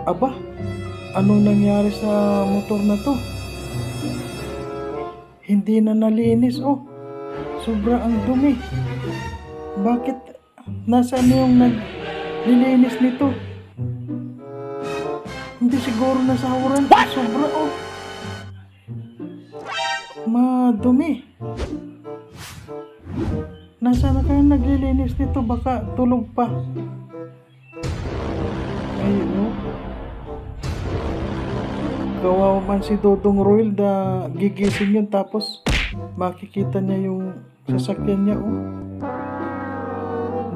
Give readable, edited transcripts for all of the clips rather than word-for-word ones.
Aba, anong nangyari sa motor na to? Hindi na nalinis, oh. Sobra ang dumi. Bakit? Nasaan yung naglilinis nito? Hindi siguro nasahuran. Sobra, oh. Madumi. Nasaan na kayo naglilinis nito? Baka tulog pa. Ay, oh. Kawawa man si Dodong Royal na gigising yun tapos makikita niya yung sasakyan niya, oh.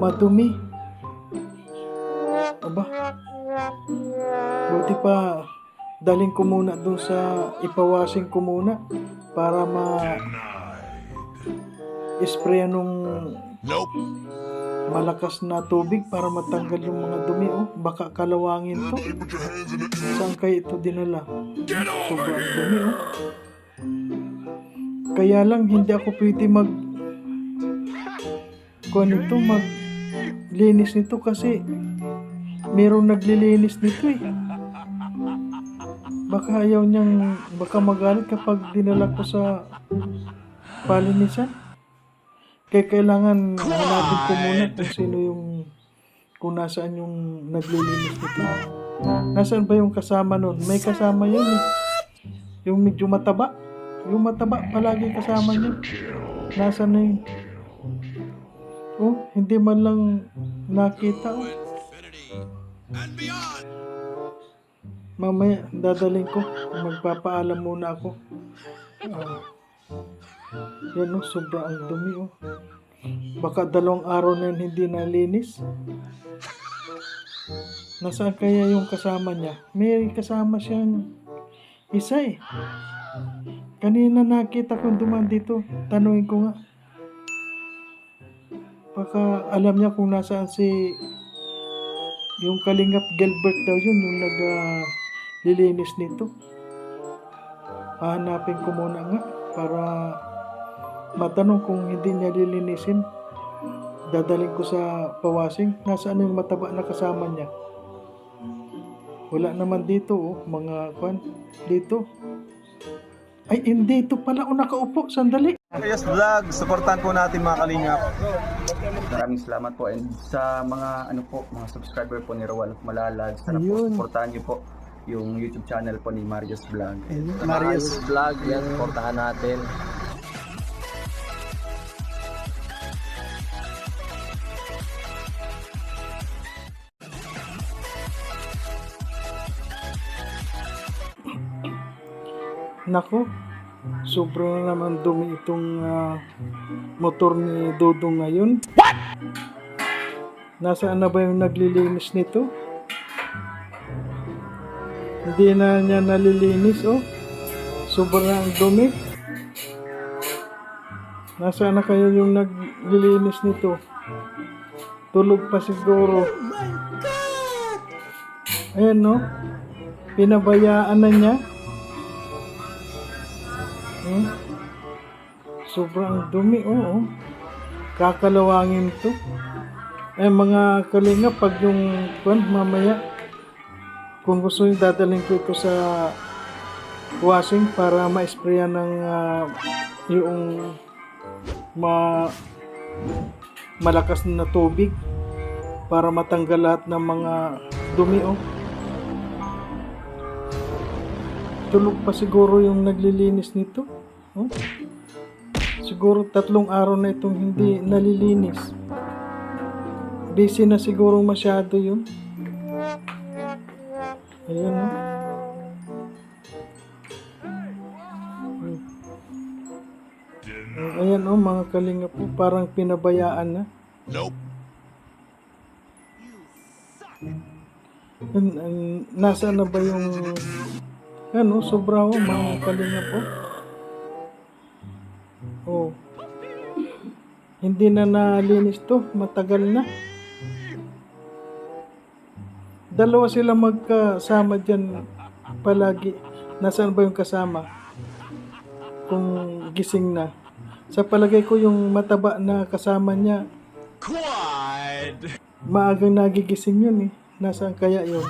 Madumi. Aba, buti pa daling ko muna dun sa ipawasing ko muna para ma-spray nung malakas na tubig para matanggal yung mga dumi, oh. Baka kalawangin to. Saan kayo ito dinala? Sobrang dumi, oh. Kaya lang hindi ako pwede maglinis nito kasi merong naglilinis nito, eh. Baka ayaw niyang, baka magalit kapag dinala ko sa palinisan. Kaya kailangan hanapin ko muna kung sino kung nasaan yung naglilinis nito. Nasaan ba yung kasama nun? May kasama yun, eh. Yung medyo mataba. Yung mataba palagi kasama niya. Nasaan na yun? Oh, hindi man lang nakita, oh. Mamaya dadaling ko. Magpapaalam muna ako. Yan, oh, sobra ang dumi, oh. Baka 2 araw na yun hindi nalinis. Nasaan kaya yung kasama niya? May kasama siyang isa, eh. Kanina nakita kong dumaan dito. Tanungin ko nga. Baka alam niya kung nasaan yung Kalingap Gilbert daw yun, yung naglilinis nito. Hahanapin ko muna nga para matanong kung hindi niya lilinisin. Dadaling ko sa pawasing. Nasaan yung mataba na kasama niya? Wala naman dito, oh. Mga dito. Ay, hindi. Ito pala, oh, nakaupo. Sandali. Yes Vlog, supportan po natin mga kalingap. Maraming salamat po, and sa mga mga subscriber po ni Rowan of Malalag, sana po supportahan niyo po yung YouTube channel po ni Marius Vlog. Marius Vlog, yan, supportahan natin. Nako, sobra na naman dumi itong motor ni Dodong ngayon. What? Nasaan na ba yung naglilinis nito? Hindi na niya nalilinis, oh. Sobra ang dumi. Nasaan na kayo yung naglilinis nito? Tulog pa siguro. Oh my God! Ayan, no? Pinabayaan na niya. Sobrang dumi, oo. Kakalawangin to. Mga kalinga, pag yung mamaya, kung gusto yung dadaling ko ito sa washing para ma-sprayan ng yung malakas na tubig para matanggal lahat ng mga dumi, oh. Tulog pa siguro yung naglilinis nito, oh. Siguro 3 araw na itong hindi nalilinis. Busy na siguro masyado yun. Ayan, oh. Ayan, oh, mga kalinga po, parang pinabayaan na. Nope. Nasaan na ba yung sobra, oh, mga kalinga po. Oh. Hindi na nalinis to, matagal na. 2 sila magkasama dyan palagi. Nasaan ba yung kasama? Kung gising na. Sa palagay ko yung mataba na kasama niya, maagang nagigising yun, eh. Nasaan kaya yun?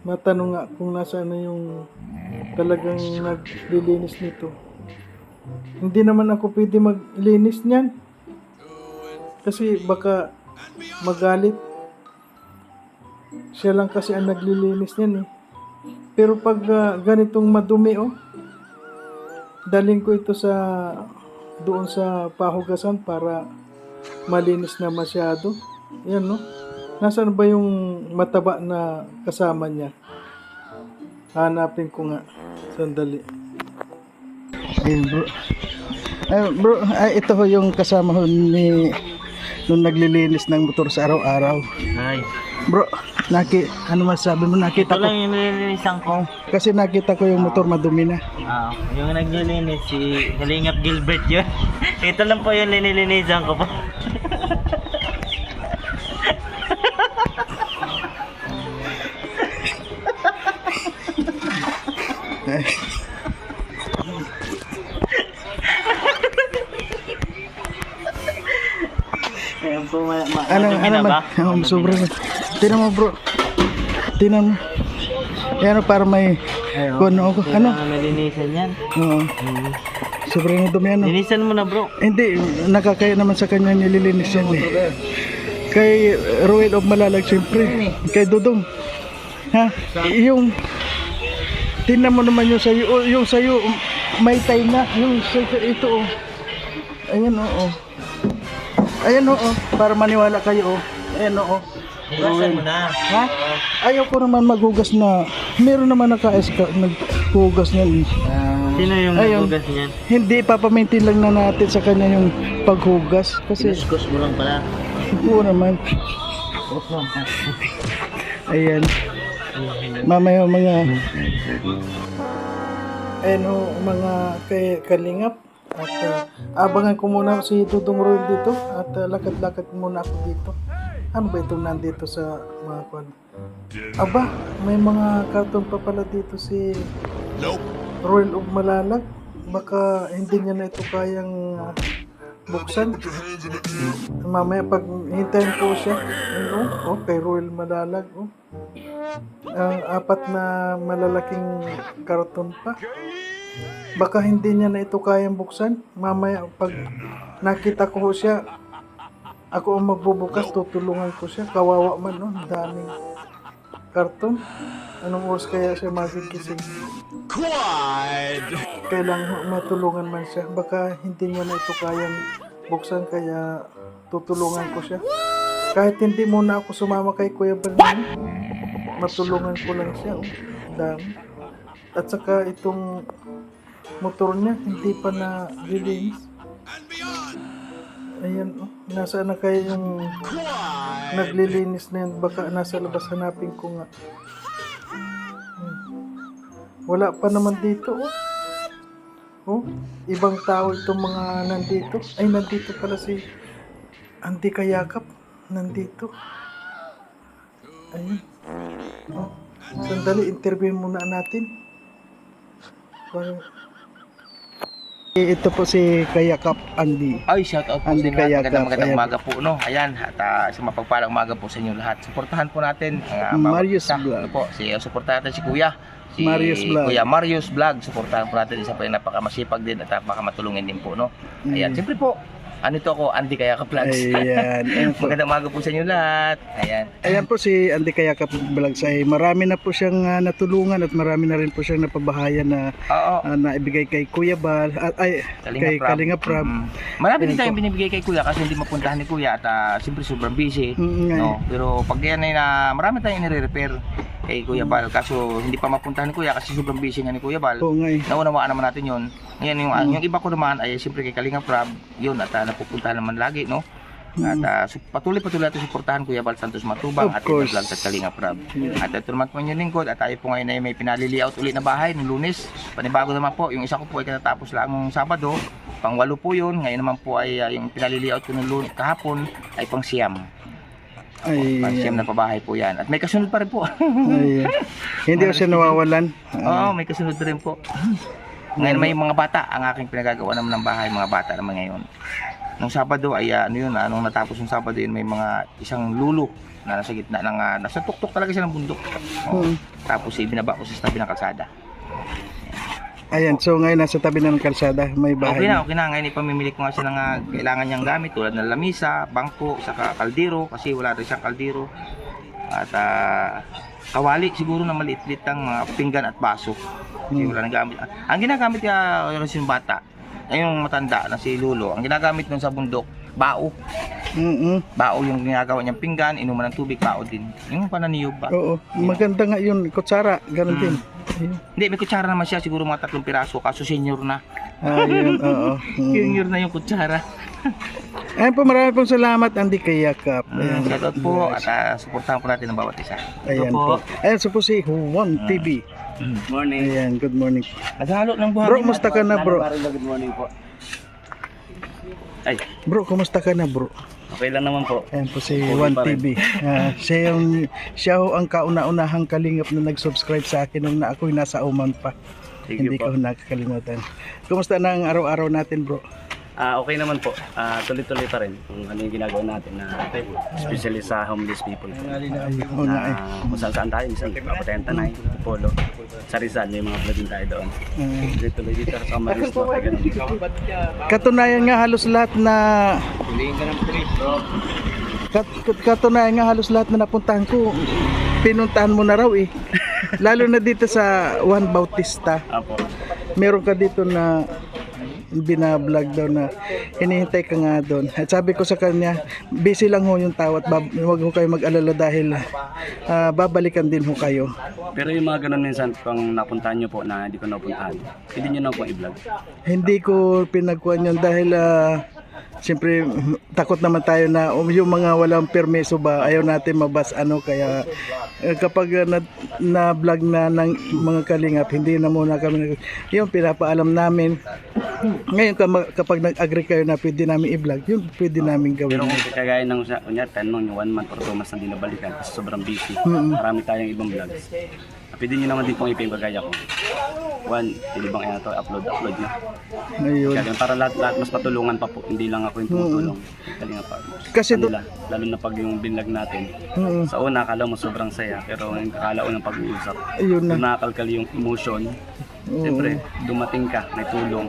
Matanong nga kung nasaan na yung talagang naglilinis nito. Hindi naman ako pwede maglinis niyan. Kasi baka magalit. Siya lang kasi ang naglilinis niyan eh. Pero pag ganitong madumi daling ko ito doon sa pahugasan para malinis na masyado. Yan no. Nasaan ba yung mataba na kasama niya? Hanapin ko nga. Sandali. Ayun bro. Bro, ito ho yung kasama ho ni nung naglilinis ng motor sa araw-araw. Ay. Bro, ano masabi mo? Nakita Ito ko. lang yung nililinisan ko. Kasi nakita ko yung motor madumi na. Yung naglilinis, si Kalingap Gilbert yun. Ito lang po yung nililinisan ko po. Ayan po, Ano ba? Sobra na. Tinan mo bro. Tinan mo. Yan para may ano ako. Ano? Nalinisan yan. Oo. Sobrang dumi ano. Linisan mo na bro. Hindi, nakakaya naman sa kanya nililinis yan eh. Kay Ruel of Malalag siyempre. Kay Dudong. Ha? Yung tingnan mo naman yung sayo may tay na. Yung sayo ito Ayan Ayan para maniwala kayo Ayan Hugasan mo na. Ha? Ayaw ko naman maghugas na. Meron naman naghugas niyan. Sino yung naghugas niyan? Hindi, papamintin lang na natin sa kanya yung paghugas. Kasi, Sinuskus mo lang pala. oo naman. Ayan. Mamaya mga mga kalingap. At abangan ko muna si Dudong Roy dito. At lakad-lakad muna ako dito. Ano ba ito nandito sa mga kwan? Aba, may mga karton pa pala dito si Royal of Malalag. Baka hindi niya na ito kayang buksan. Mamaya pag hintayin ko siya. Kay Royal Malalag. Apat na malalaking karton pa. Baka hindi niya na ito kayang buksan. Mamaya pag nakita ko siya, ako ang magbubukas, tutulungan ko siya. Kawawa man, daming karton. Anong oras kaya siya magigising? Kailangan matulungan man siya. Baka hindi niya na ito kayang buksan, kaya tutulungan ko siya. Kahit hindi muna ako sumama kay Kuya Balman, matulungan ko lang siya. Dami. At saka itong motor niya, hindi pa na release. Ayan, nasaan na kayo yung naglilinis na yun? Baka nasa labas, hanapin ko nga. Wala pa naman dito. Ibang tao itong mga nandito. Ay, nandito pala si Andy Kayakap. Nandito. Ayun. Sandali, interview muna natin. Ito po si Kayakap Andy. Ay, shout out po sa Andy inyo lahat. Kayakap. Magandang umaga po, no? Ayan, at sa mapagpalang umaga po sa inyo lahat. Suportahan po natin ang Marius bawat isa. Vlog. Ito po, suportahan natin si Kuya. Si Marius Vlog. Kuya Marius Vlog. Suportahan po natin. Isa po yung napakamasipag din at napakamatulungin din po, no? Ayan, siyempre po, ito ako, Andy Kayakap Vlogs. Ayan. Ayan po. Magandang umaga po sa inyo lahat. Ayan. Ayan po si Andy Kayakap Vlogs. Ay marami na po siyang natulungan at marami na rin po siyang napabahayan na Oo. naibigay kay Kuya Bal at kay Kalinga Prab. Marami Ayan din tayong binibigay kay Kuya kasi hindi mapuntahan ni Kuya at siyempre sobrang busy. No? Pero pag yan ay marami tayong nire-repair kay Kuya Bal, kaso hindi pa mapuntahan ni Kuya kasi sobrang busy nga ni Kuya Bal. Oo nga eh. Naunawaan naman natin yun. Ngayon yung iba ko naman ay siyempre kay Kalinga Prab, yun at napupuntahan naman lagi, no? At patuloy natin suportahan Kuya Bal Santos Matubang Of at course. Vlog at Kalinga Prab. At ito naman po yung lingkod at tayo po ngayon ay may pinali-layout ulit na bahay ng Lunes. Panibago naman po, yung isa ko po ay katatapos lang ng Sabado, pang-8 po yun. Ngayon naman po ay yung pinali-layout ko ng Lunes kahapon ay pang-siyam. Ay, Pang-siyam na pabahay po yan. At may kasunod pa rin po. ay, hindi ko siya nawawalan. Oo, may kasunod pa rin po. Ngayon may mga bata ang aking pinagagawa naman ng bahay, mga bata naman ngayon. nung Sabado ay nung natapos yung Sabado yun, may mga isang lulo na nasa gitna ng nasa tuktok talaga siya ng bundok. Tapos ibinaba ko sa tabi ng kalsada. Ayan, so ngayon nasa tabi ng kalsada, may bahay. Okay na. Ngayon ipamimili ko nga siya ng kailangan niyang gamit tulad ng lamisa, bangko, saka kaldero kasi wala rin siyang kaldero. At kawali siguro na maliit-liit ang mga pinggan at baso. Kasi wala nang gamit. Ang ginagamit niya yung bata, ay yung matanda na si Lulo, ang ginagamit nun sa bundok, bao. Bao yung ginagawa niyang pinggan, inuman ng tubig, bao din. Yung pananiyog ba? Oo, maganda nga yun, kutsara, ganun din. Ayun. Hindi, may kutsara naman siya, siguro mga 3 piraso, kaso senior na. Ayun, oo. Senior na yung kutsara. Ayun po, marami pong salamat, Andy, kay Yakap. Ayan, Shoutout po at suportahan po natin ang bawat isa. Ayan po. Ayan, so po si Juan TV. Morning. Ayan, good morning. Naghalo ng buhangin. Bro, kumusta ka na, bro? Good morning po. Ay, Bro, kumusta ka na, bro? okay lang naman po. Ayan po si Juan TV. Siya ho ang kauna-unahang kalingap na nag-subscribe sa akin nung ako'y nasa Oman pa. Thank you Hindi po. ko nakakalimutan. Kumusta na ang araw-araw natin, bro? Okay naman po. Tuloy-tuloy pa rin kung ano yung ginagawa natin na especially sa homeless people. Oo nga eh. Kung saan tayo, minsan papatayan Tanay, Polo, sa Rizal, may mga vlog din tayo doon. Tuloy-tuloy dito sa Amaris po. Katunayan nga halos lahat na katunayan nga halos lahat na napuntahan ko pinuntahan mo na raw eh. Lalo na dito sa Juan Bautista. Apo. Meron ka dito na binablog daw na hinihintay ka nga doon. At sabi ko sa kanya, busy lang ho yung tao at huwag ho kayo mag-alala dahil babalikan din ho kayo. Pero yung mga ganun minsan, kung napuntahan nyo po na hindi ko napuntahan, hindi nyo na po i-vlog. Hindi ko pinagkuhan yun dahil siyempre takot naman tayo na yung mga walang permiso ba ayaw natin mabas kaya kapag na-vlog na ng mga kalingap hindi na muna kami yung pinapaalam namin. Ngayon kapag nag-agree kayo na pwede namin i-vlog, yun pwede namin gawin. Pero kung kagaya ng kunyari, tanong yung 1 month or 2 months na di nabalikan kasi sobrang busy, marami tayong ibang vlogs. Pwede nyo naman din pong ipin kagaya ko. 1, pwede bang upload na. Ayun. Kaya para lahat mas patulungan pa po, hindi lang ako yung tumutulong. Galing pa. Kasi kanila, lalo na pag yung binlog natin. Sa una, akala mo sobrang saya, pero yung akala unang pag-uusap, Ayun na. yung nakakalkal yung emotion. Siyempre, dumating ka, may tulong.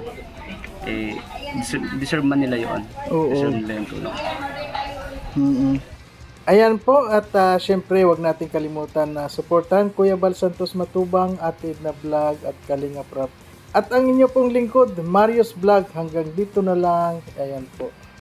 Deserve man nila yun. Oo. Deserve nila yung tulong. Ayan po at syempre wag natin kalimutan na suportahan Kuya Bal Santos Matubang, Atid na Vlog at Kalinga Prap. At ang inyo pong lingkod, Marius Vlog. Hanggang dito na lang. Ayan po.